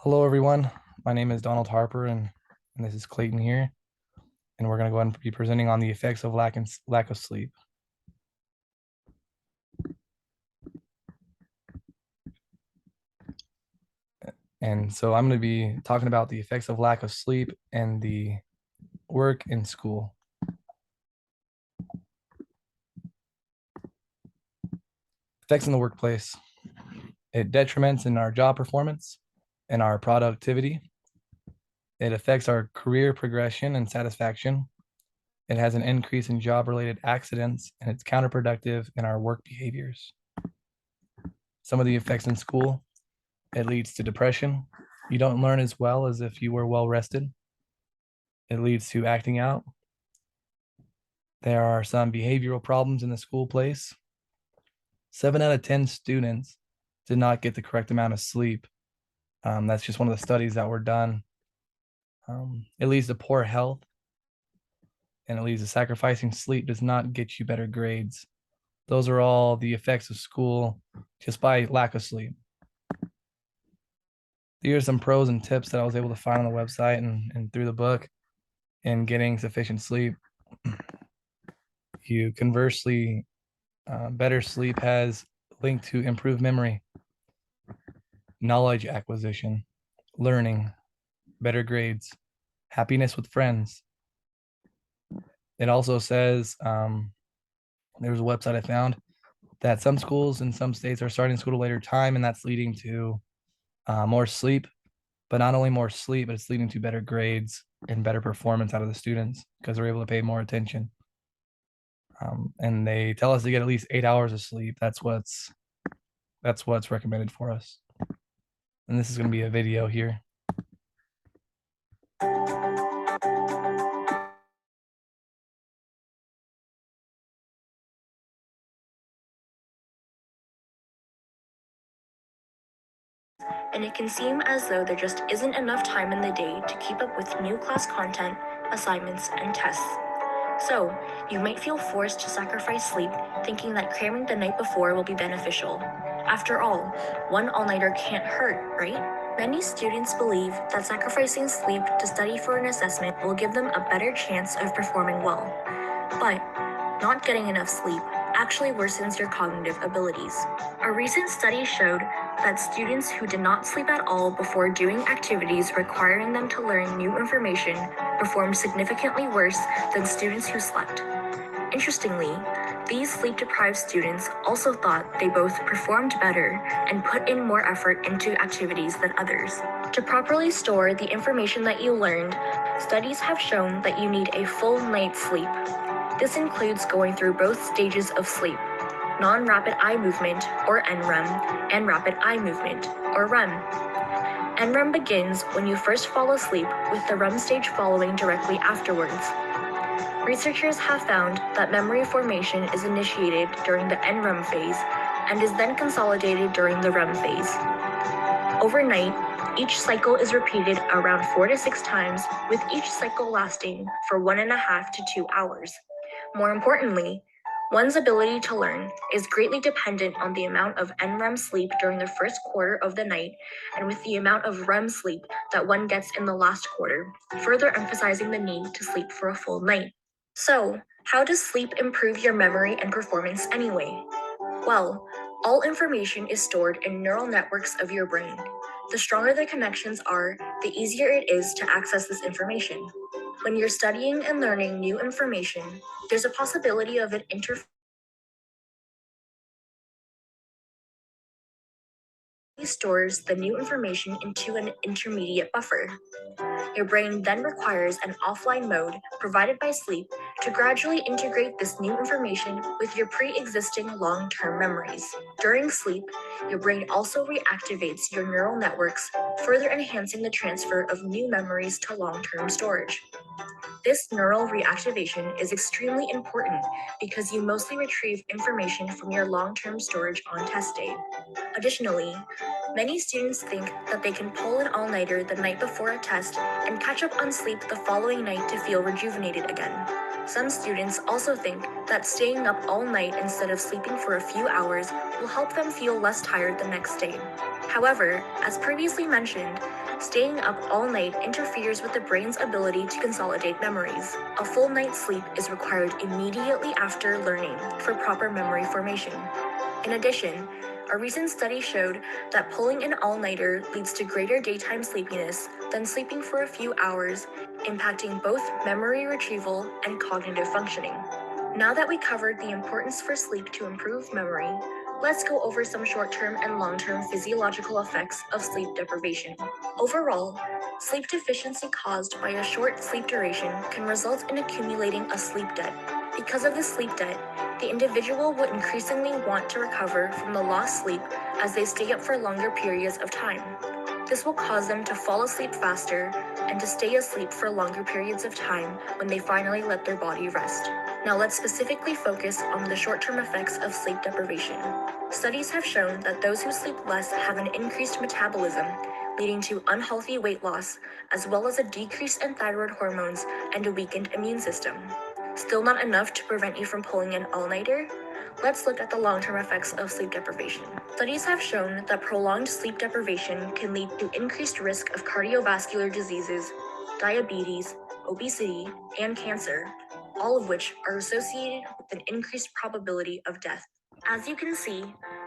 Hello, everyone. My name is Donald Harper, and this is Clayton here. And we're going to go ahead and be presenting on the effects of lack of sleep. And so I'm going to be talking about the effects of lack of sleep and the work and school. Effects in the workplace. It detriments in our job performance and our productivity. It affects our career progression and satisfaction. It has an increase in job-related accidents, and it's counterproductive in our work behaviors. Some of the effects in school. It leads to depression. You don't learn as well as if you were well rested. It leads to acting out. There are some behavioral problems in the school place. 7 out of 10 students did not get the correct amount of sleep. That's just one of the studies that were done. It leads to poor health, and it leads to sacrificing sleep does not get you better grades. Those are all the effects of school just by lack of sleep. Here are some pros and tips that I was able to find on the website and through the book in getting sufficient sleep. You conversely, better sleep has linked to improved memory, knowledge acquisition, learning, better grades, happiness with friends. It also says there's a website I found that some schools in some states are starting school at a later time, and that's leading to more sleep. But not only more sleep, but it's leading to better grades and better performance out of the students because they're able to pay more attention. And they tell us to get at least 8 hours of sleep. That's what's recommended for us. And this is going to be a video here. And it can seem as though there just isn't enough time in the day to keep up with new class content, assignments, and tests. So, you might feel forced to sacrifice sleep, thinking that cramming the night before will be beneficial. After all, one all-nighter can't hurt, right? Many students believe that sacrificing sleep to study for an assessment will give them a better chance of performing well. But not getting enough sleep actually worsens your cognitive abilities. A recent study showed that students who did not sleep at all before doing activities requiring them to learn new information performed significantly worse than students who slept. Interestingly, these sleep-deprived students also thought they both performed better and put in more effort into activities than others. To properly store the information that you learned, studies have shown that you need a full night's sleep. This includes going through both stages of sleep, non-rapid eye movement, or NREM, and rapid eye movement, or REM. NREM begins when you first fall asleep, with the REM stage following directly afterwards. Researchers have found that memory formation is initiated during the NREM phase and is then consolidated during the REM phase. Overnight, each cycle is repeated around 4 to 6 times, with each cycle lasting for 1.5 to 2 hours. More importantly, one's ability to learn is greatly dependent on the amount of NREM sleep during the first quarter of the night and with the amount of REM sleep that one gets in the last quarter, further emphasizing the need to sleep for a full night. So, how does sleep improve your memory and performance anyway? Well, all information is stored in neural networks of your brain. The stronger the connections are, the easier it is to access this information. When you're studying and learning new information, there's a possibility of it stores the new information into an intermediate buffer. Your brain then requires an offline mode provided by sleep to gradually integrate this new information with your pre-existing long-term memories. During sleep, your brain also reactivates your neural networks, further enhancing the transfer of new memories to long-term storage. This neural reactivation is extremely important because you mostly retrieve information from your long-term storage on test day. Additionally, many students think that they can pull an all-nighter the night before a test and catch up on sleep the following night to feel rejuvenated again. Some students also think that staying up all night instead of sleeping for a few hours will help them feel less tired the next day. However, as previously mentioned, Staying up all night interferes with the brain's ability to consolidate memories. A full night's sleep is required immediately after learning for proper memory formation. In addition, a recent study showed that pulling an all-nighter leads to greater daytime sleepiness than sleeping for a few hours, impacting both memory retrieval and cognitive functioning. Now that we covered the importance for sleep to improve memory, let's go over some short-term and long-term physiological effects of sleep deprivation. Overall, sleep deficiency caused by a short sleep duration can result in accumulating a sleep debt. Because of the sleep debt, the individual will increasingly want to recover from the lost sleep as they stay up for longer periods of time. This will cause them to fall asleep faster and to stay asleep for longer periods of time when they finally let their body rest. Now let's specifically focus on the short-term effects of sleep deprivation. Studies have shown that those who sleep less have an increased metabolism, leading to unhealthy weight loss, as well as a decrease in thyroid hormones and a weakened immune system. Still not enough to prevent you from pulling an all-nighter? Let's look at the long-term effects of sleep deprivation. Studies have shown that prolonged sleep deprivation can lead to increased risk of cardiovascular diseases, diabetes, obesity, and cancer, all of which are associated with an increased probability of death. As you can see,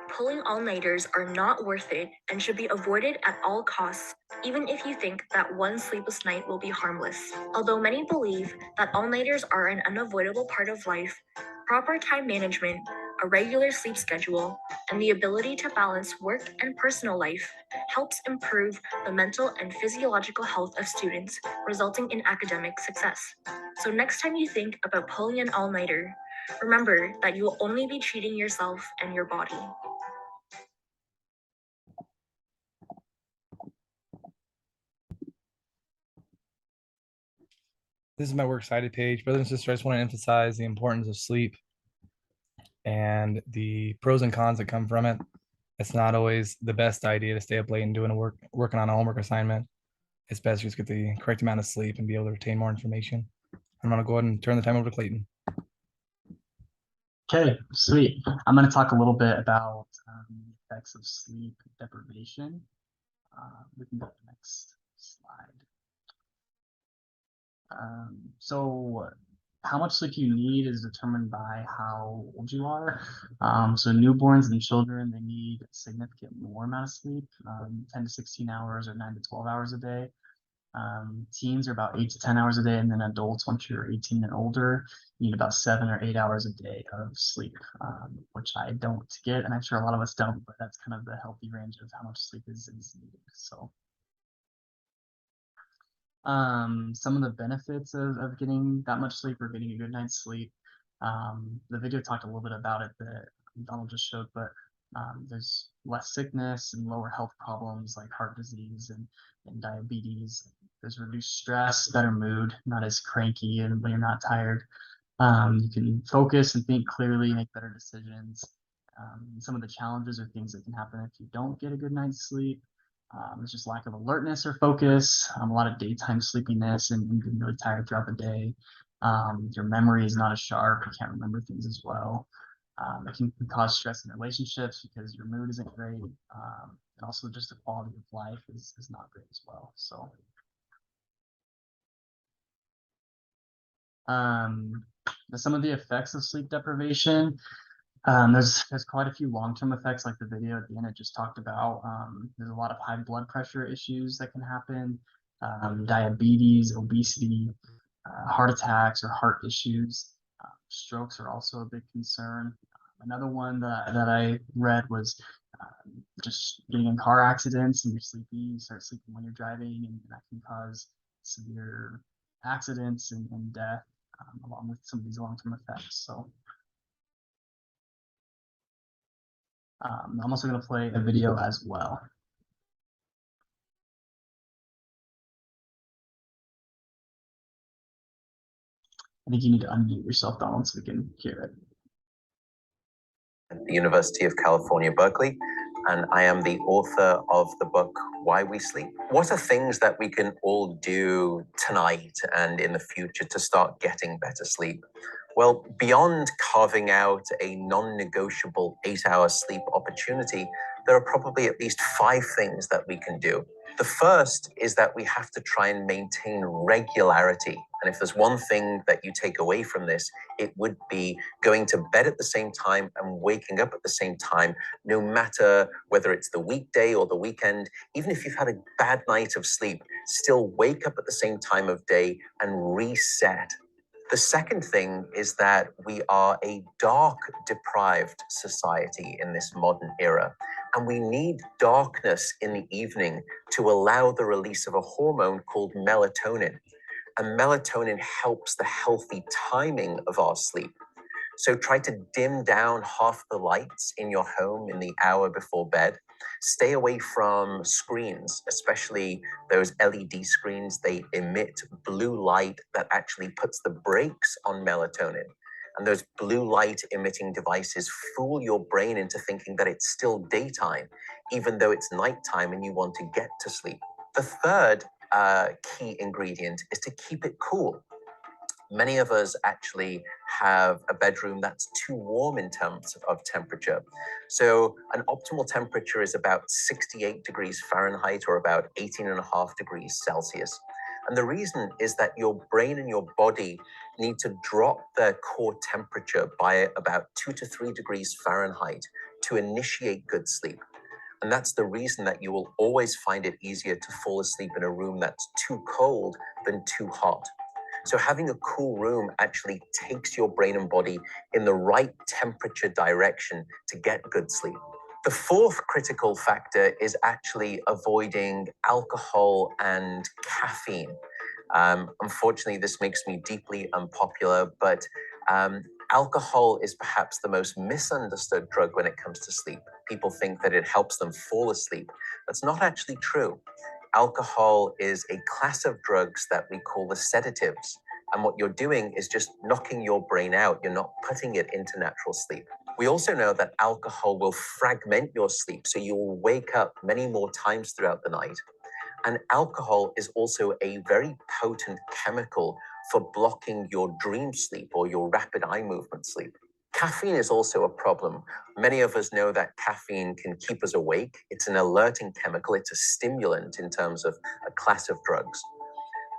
pulling all-nighters are not worth it and should be avoided at all costs, even if you think that one sleepless night will be harmless. Although many believe that all-nighters are an unavoidable part of life, proper time management, a regular sleep schedule, and the ability to balance work and personal life helps improve the mental and physiological health of students, resulting in academic success. So next time you think about pulling an all-nighter, remember that you will only be cheating yourself and your body. This is my works cited page. Brothers and sisters, I just want to emphasize the importance of sleep and the pros and cons that come from it. It's not always the best idea to stay up late and working on a homework assignment. It's best to just get the correct amount of sleep and be able to retain more information. I'm going to go ahead and turn the time over to Clayton. Okay, sweet. I'm going to talk a little bit about the effects of sleep deprivation. We can go to the next slide. So how much sleep you need is determined by how old you are. So newborns and children, they need a significant more amount of sleep, 10 to 16 hours or 9 to 12 hours a day. Teens are about 8 to 10 hours a day, and then adults, once you're 18 and older, need about 7 or 8 hours a day of sleep, which I don't get, and I'm sure a lot of us don't, but that's kind of the healthy range of how much sleep is needed. So some of the benefits of getting that much sleep or getting a good night's sleep. The video talked a little bit about it that Donald just showed, but there's less sickness and lower health problems like heart disease and diabetes. There's reduced stress, better mood, not as cranky and when you're not tired. You can focus and think clearly, make better decisions. Some of the challenges or things that can happen if you don't get a good night's sleep. There's just lack of alertness or focus, a lot of daytime sleepiness, and you can really tired throughout the day. Your memory is not as sharp, you can't remember things as well. It can cause stress in relationships because your mood isn't great, and also just the quality of life is not great as well. So some of the effects of sleep deprivation. There's quite a few long-term effects, like the video at the end I just talked about. There's a lot of high blood pressure issues that can happen, diabetes, obesity, heart attacks or heart issues. Strokes are also a big concern. Another one that I read was just getting in car accidents and you're sleepy, you start sleeping when you're driving, and that can cause severe accidents and death, along with some of these long-term effects. So I'm also going to play a video as well. I think you need to unmute yourself, Donald, so we can hear it. At the University of California, Berkeley, and I am the author of the book, Why We Sleep. What are things that we can all do tonight and in the future to start getting better sleep? Well, beyond carving out a non-negotiable 8-hour sleep opportunity, there are probably at least 5 things that we can do. The first is that we have to try and maintain regularity. And if there's one thing that you take away from this, it would be going to bed at the same time and waking up at the same time, no matter whether it's the weekday or the weekend. Even if you've had a bad night of sleep, still wake up at the same time of day and reset. The second thing is that we are a dark deprived society in this modern era, and we need darkness in the evening to allow the release of a hormone called melatonin. And melatonin helps the healthy timing of our sleep. So try to dim down half the lights in your home in the hour before bed. Stay away from screens, especially those LED screens. They emit blue light that actually puts the brakes on melatonin. And those blue light emitting devices fool your brain into thinking that it's still daytime, even though it's nighttime and you want to get to sleep. The third key ingredient is to keep it cool. Many of us actually have a bedroom that's too warm in terms of temperature. So an optimal temperature is about 68 degrees Fahrenheit or about 18.5 degrees Celsius. And the reason is that your brain and your body need to drop their core temperature by about 2 to 3 degrees Fahrenheit to initiate good sleep. And that's the reason that you will always find it easier to fall asleep in a room that's too cold than too hot. So having a cool room actually takes your brain and body in the right temperature direction to get good sleep. The fourth critical factor is actually avoiding alcohol and caffeine. Unfortunately, this makes me deeply unpopular, but alcohol is perhaps the most misunderstood drug when it comes to sleep. People think that it helps them fall asleep. That's not actually true. Alcohol is a class of drugs that we call the sedatives. And what you're doing is just knocking your brain out. You're not putting it into natural sleep. We also know that alcohol will fragment your sleep, so you will wake up many more times throughout the night. And alcohol is also a very potent chemical for blocking your dream sleep or your rapid eye movement sleep. Caffeine is also a problem. Many of us know that caffeine can keep us awake. It's an alerting chemical. It's a stimulant in terms of a class of drugs.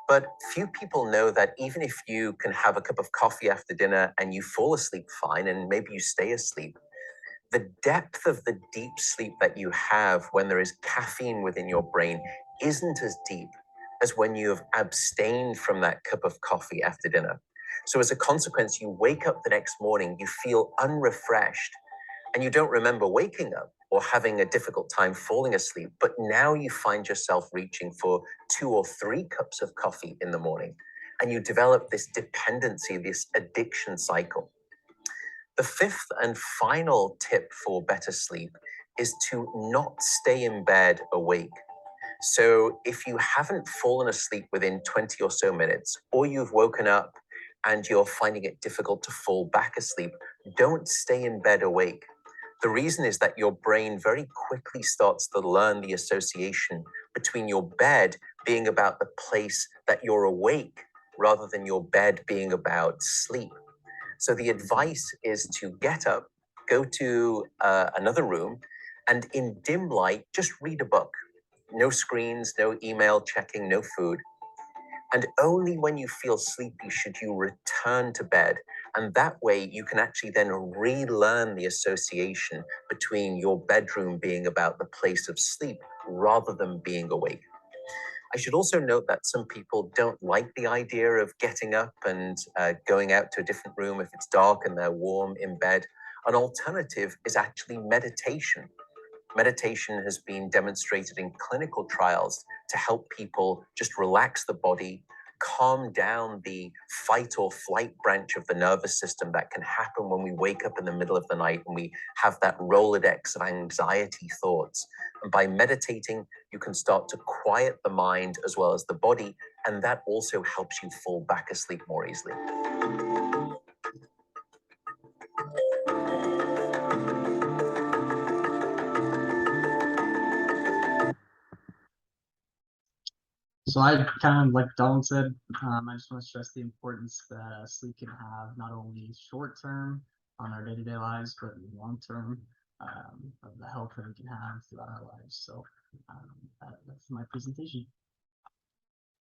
But few people know that even if you can have a cup of coffee after dinner and you fall asleep fine, and maybe you stay asleep, the depth of the deep sleep that you have when there is caffeine within your brain isn't as deep as when you have abstained from that cup of coffee after dinner. So as a consequence, you wake up the next morning, you feel unrefreshed, and you don't remember waking up or having a difficult time falling asleep, but now you find yourself reaching for 2 or 3 cups of coffee in the morning, and you develop this dependency, this addiction cycle. The fifth and final tip for better sleep is to not stay in bed awake. So if you haven't fallen asleep within 20 or so minutes, or you've woken up and you're finding it difficult to fall back asleep, don't stay in bed awake. The reason is that your brain very quickly starts to learn the association between your bed being about the place that you're awake rather than your bed being about sleep. So the advice is to get up, go to another room, and in dim light, just read a book. No screens, no email checking, no food. And only when you feel sleepy should you return to bed. And that way you can actually then relearn the association between your bedroom being about the place of sleep rather than being awake. I should also note that some people don't like the idea of getting up and going out to a different room if it's dark and they're warm in bed. An alternative is actually meditation. Meditation has been demonstrated in clinical trials to help people just relax the body, calm down the fight or flight branch of the nervous system that can happen when we wake up in the middle of the night and we have that Rolodex of anxiety thoughts. And by meditating, you can start to quiet the mind as well as the body, and that also helps you fall back asleep more easily. So I kind of like Donald said, I just want to stress the importance that sleep can have not only short term on our day-to-day lives, but long term of the health that we can have throughout our lives. So That's my presentation.